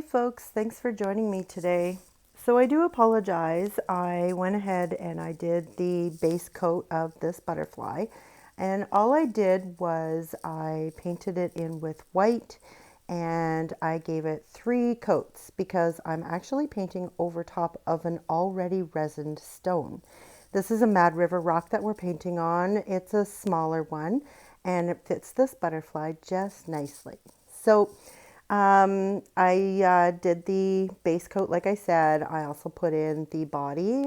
folks, thanks for joining me today. So I do apologize. I went ahead and I did the base coat of this butterfly, and all I did was I painted it in with white, and I gave it 3 coats because I'm actually painting over top of an already resined stone. This is a Mad River rock that we're painting on. It's a smaller one and it fits this butterfly just nicely. So I did the base coat, like I said. I also put in the body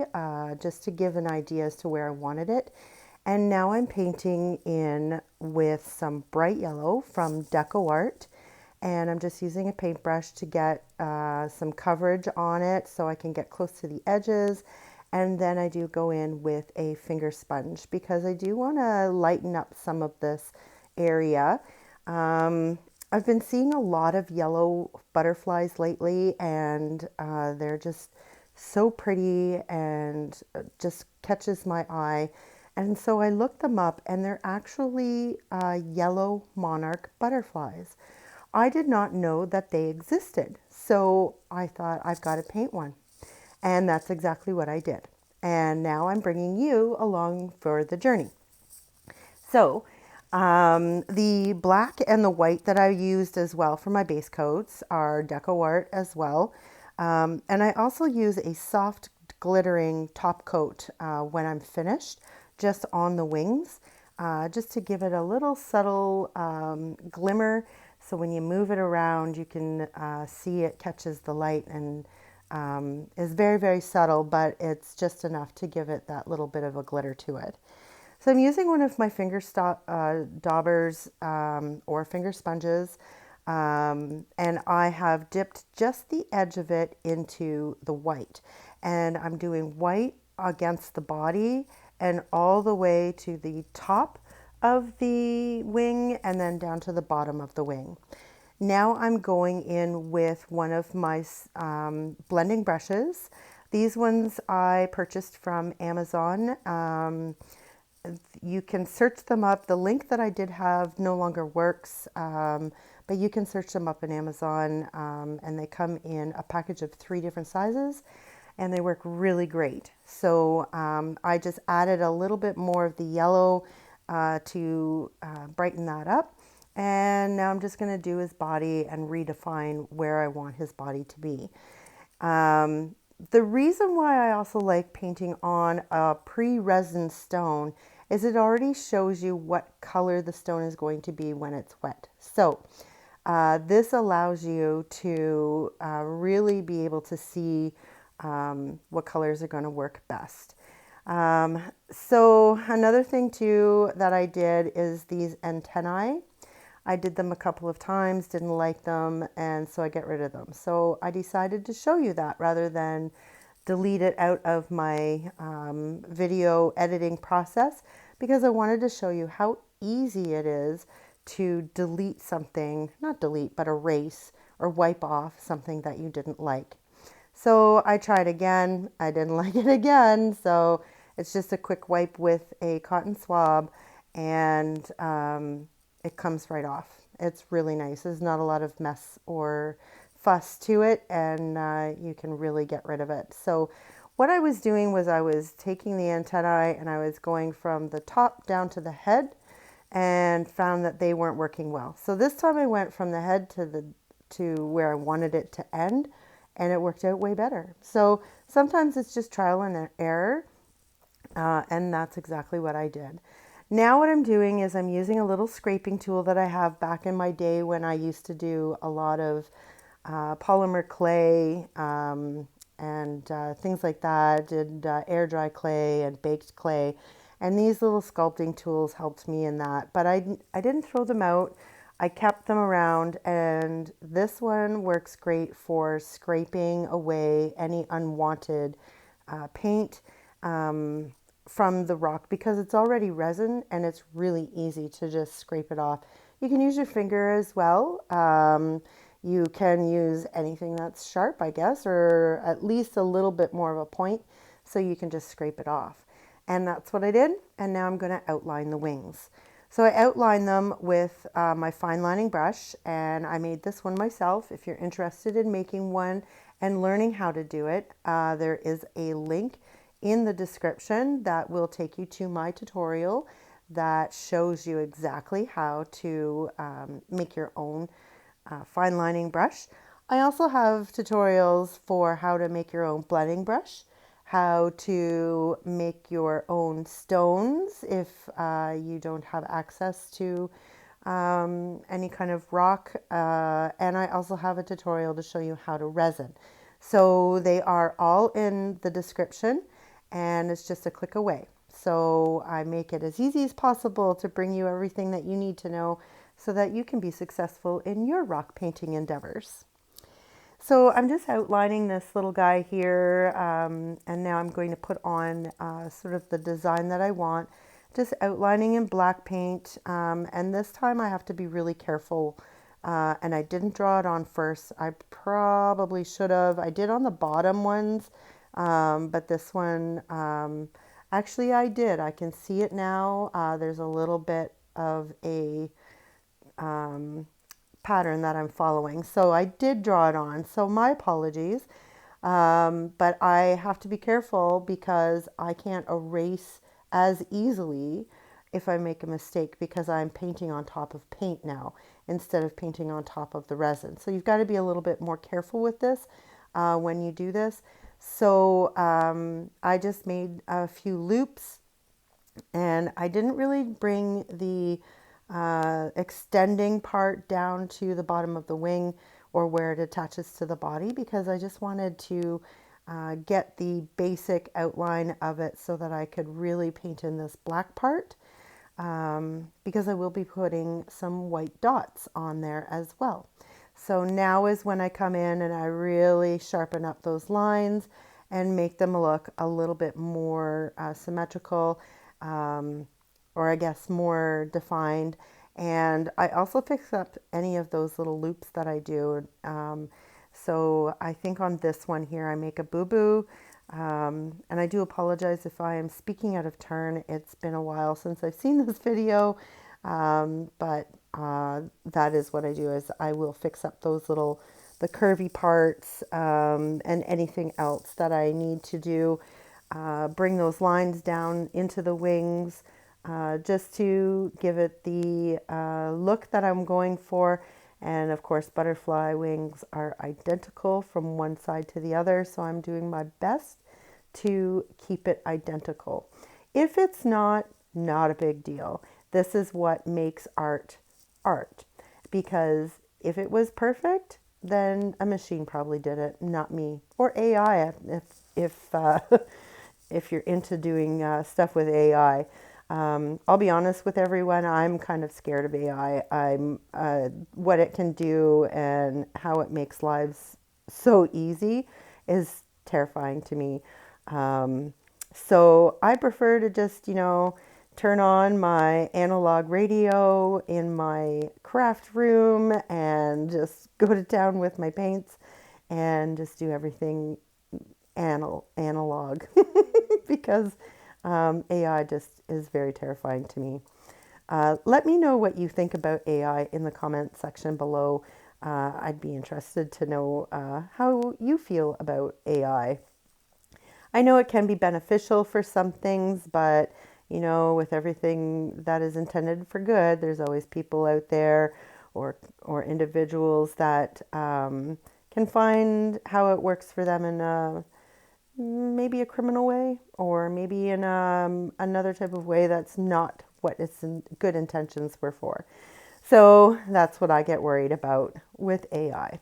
just to give an idea as to where I wanted it. And now I'm painting in with some bright yellow from DecoArt. And I'm just using a paintbrush to get some coverage on it so I can get close to the edges. And then I do go in with a finger sponge because I do want to lighten up some of this area. I've been seeing a lot of yellow butterflies lately, and they're just so pretty and just catches my eye. And so I looked them up, and they're actually Yellow Monarch Butterflies. I did not know that they existed, so I thought I've got to paint one. And that's exactly what I did. And now I'm bringing you along for the journey. So the black and the white that I used as well for my base coats are DecoArt as well. And I also use a soft glittering top coat when I'm finished, just on the wings, just to give it a little subtle glimmer. So when you move it around, you can see it catches the light and is very, very subtle, but it's just enough to give it that little bit of a glitter to it. So I'm using one of my finger daubers or finger sponges, and I have dipped just the edge of it into the white. And I'm doing white against the body and all the way to the top of the wing and then down to the bottom of the wing. Now I'm going in with one of my blending brushes. These ones I purchased from Amazon. You can search them up. The link that I did have no longer works, but you can search them up in Amazon, and they come in a package of 3 different sizes, and they work really great. So I just added a little bit more of the yellow to brighten that up. And now I'm just going to do his body and redefine where I want his body to be. The reason why I also like painting on a pre-resin stone is it already shows you what color the stone is going to be when it's wet. So this allows you to really be able to see what colors are going to work best. So another thing too that I did is these antennae. I did them a couple of times, didn't like them, and so I get rid of them. So I decided to show you that rather than delete it out of my video editing process, because I wanted to show you how easy it is to delete something, not delete, but erase or wipe off something that you didn't like. So I tried again, I didn't like it again, so it's just a quick wipe with a cotton swab, and it comes right off. It's really nice. There's not a lot of mess or fuss to it, and you can really get rid of it. So what I was doing was I was taking the antennae and I was going from the top down to the head, and found that they weren't working well. So this time I went from the head to where I wanted it to end, and it worked out way better. So sometimes it's just trial and error, and that's exactly what I did. Now what I'm doing is I'm using a little scraping tool that I have back in my day when I used to do a lot of polymer clay and things like that. Did air dry clay and baked clay, and these little sculpting tools helped me in that. But I didn't throw them out. I kept them around, and this one works great for scraping away any unwanted paint from the rock because it's already resin and it's really easy to just scrape it off. You can use your finger as well. You can use anything that's sharp, I guess, or at least a little bit more of a point, so you can just scrape it off. And that's what I did. And now I'm going to outline the wings. So I outline them with my fine lining brush, and I made this one myself. If you're interested in making one and learning how to do it, there is a link in the description that will take you to my tutorial that shows you exactly how to make your own fine lining brush. I also have tutorials for how to make your own blending brush, how to make your own stones if you don't have access to any kind of rock. And I also have a tutorial to show you how to resin. So they are all in the description, and it's just a click away. So I make it as easy as possible to bring you everything that you need to know so that you can be successful in your rock painting endeavors. So I'm just outlining this little guy here, and now I'm going to put on sort of the design that I want, just outlining in black paint, and this time I have to be really careful, and I didn't draw it on first. I probably should have. I did on the bottom ones, but this one, actually I did. I can see it now. There's a little bit of a pattern that I'm following. So I did draw it on. So my apologies. But I have to be careful because I can't erase as easily if I make a mistake because I'm painting on top of paint now instead of painting on top of the resin. So you've got to be a little bit more careful with this when you do this. So I just made a few loops, and I didn't really bring the extending part down to the bottom of the wing or where it attaches to the body because I just wanted to get the basic outline of it so that I could really paint in this black part, because I will be putting some white dots on there as well. So now is when I come in and I really sharpen up those lines and make them look a little bit more symmetrical, or I guess more defined. And I also fix up any of those little loops that I do. So I think on this one here, I make a boo-boo. And I do apologize if I am speaking out of turn. It's been a while since I've seen this video, but that is what I do, is I will fix up those little, the curvy parts, and anything else that I need to do. Bring those lines down into the wings, just to give it the look that I'm going for. And of course, butterfly wings are identical from one side to the other, so I'm doing my best to keep it identical. If it's not a big deal. This is what makes art art, because if it was perfect, then a machine probably did it, not me, or AI if if you're into doing stuff with AI. I'll be honest with everyone, I'm kind of scared of AI. I'm what it can do and how it makes lives so easy is terrifying to me. So I prefer to just, turn on my analog radio in my craft room and just go to town with my paints and just do everything analog because AI just is very terrifying to me. Let me know what you think about AI in the comment section below. I'd be interested to know how you feel about AI. I know it can be beneficial for some things, but with everything that is intended for good, there's always people out there or individuals that can find how it works for them in maybe a criminal way, or maybe in another type of way that's not what its good intentions were for. So that's what I get worried about with AI.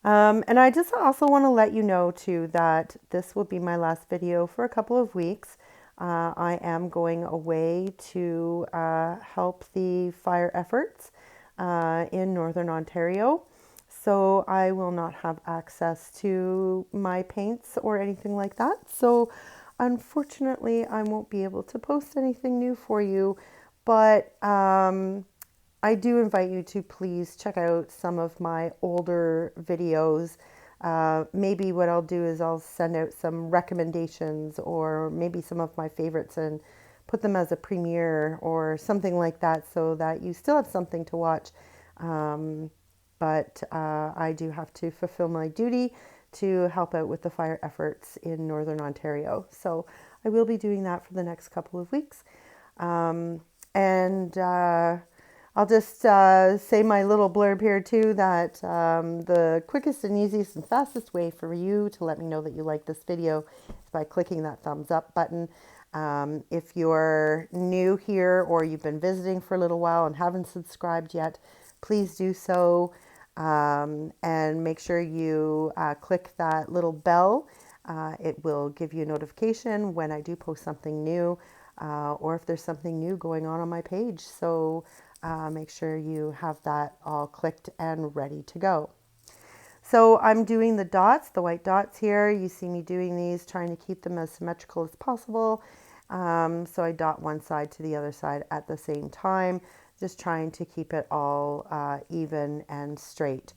And I just also want to let you know too that this will be my last video for a couple of weeks. I am going away to help the fire efforts in Northern Ontario. So I will not have access to my paints or anything like that. So unfortunately, I won't be able to post anything new for you, but I do invite you to please check out some of my older videos. Maybe what I'll do is I'll send out some recommendations or maybe some of my favorites and put them as a premiere or something like that so that you still have something to watch. But I do have to fulfill my duty to help out with the fire efforts in Northern Ontario. So I will be doing that for the next couple of weeks. And I'll just say my little blurb here too, that the quickest and easiest and fastest way for you to let me know that you like this video is by clicking that thumbs up button. If you're new here or you've been visiting for a little while and haven't subscribed yet, please do so. And make sure you click that little bell. It will give you a notification when I do post something new, or if there's something new going on my page. So make sure you have that all clicked and ready to go. So I'm doing the dots, the white dots here. You see me doing these, trying to keep them as symmetrical as possible. So I dot one side to the other side at the same time, just trying to keep it all even and straight.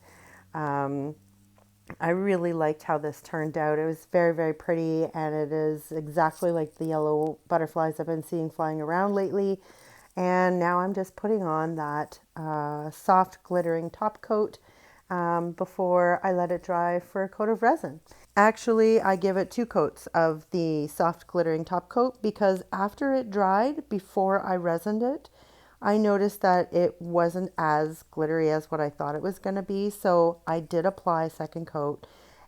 I really liked how this turned out. It was very, very pretty, and it is exactly like the yellow butterflies I've been seeing flying around lately. And now I'm just putting on that soft glittering top coat before I let it dry for a coat of resin. Actually, I give it 2 coats of the soft glittering top coat because after it dried, before I resined it, I noticed that it wasn't as glittery as what I thought it was going to be. So I did apply a second coat.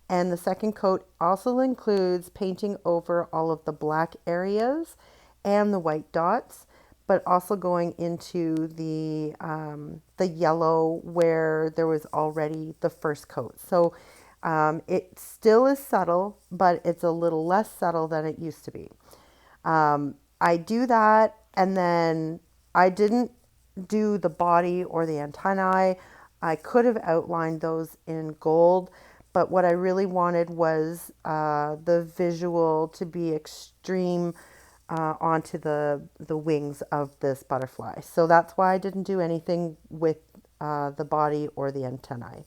And the second coat also includes painting over all of the black areas and the white dots, but also going into the yellow where there was already the first coat. So it still is subtle, but it's a little less subtle than it used to be. I do that, and then I didn't do the body or the antennae. I could have outlined those in gold, but what I really wanted was the visual to be extreme onto the wings of this butterfly. So that's why I didn't do anything with the body or the antennae.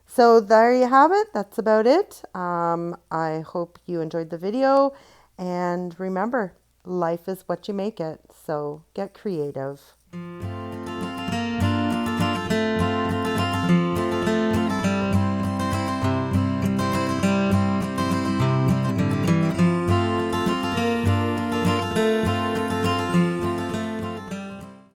So there you have it. That's about it. I hope you enjoyed the video. And remember, life is what you make it. So get creative.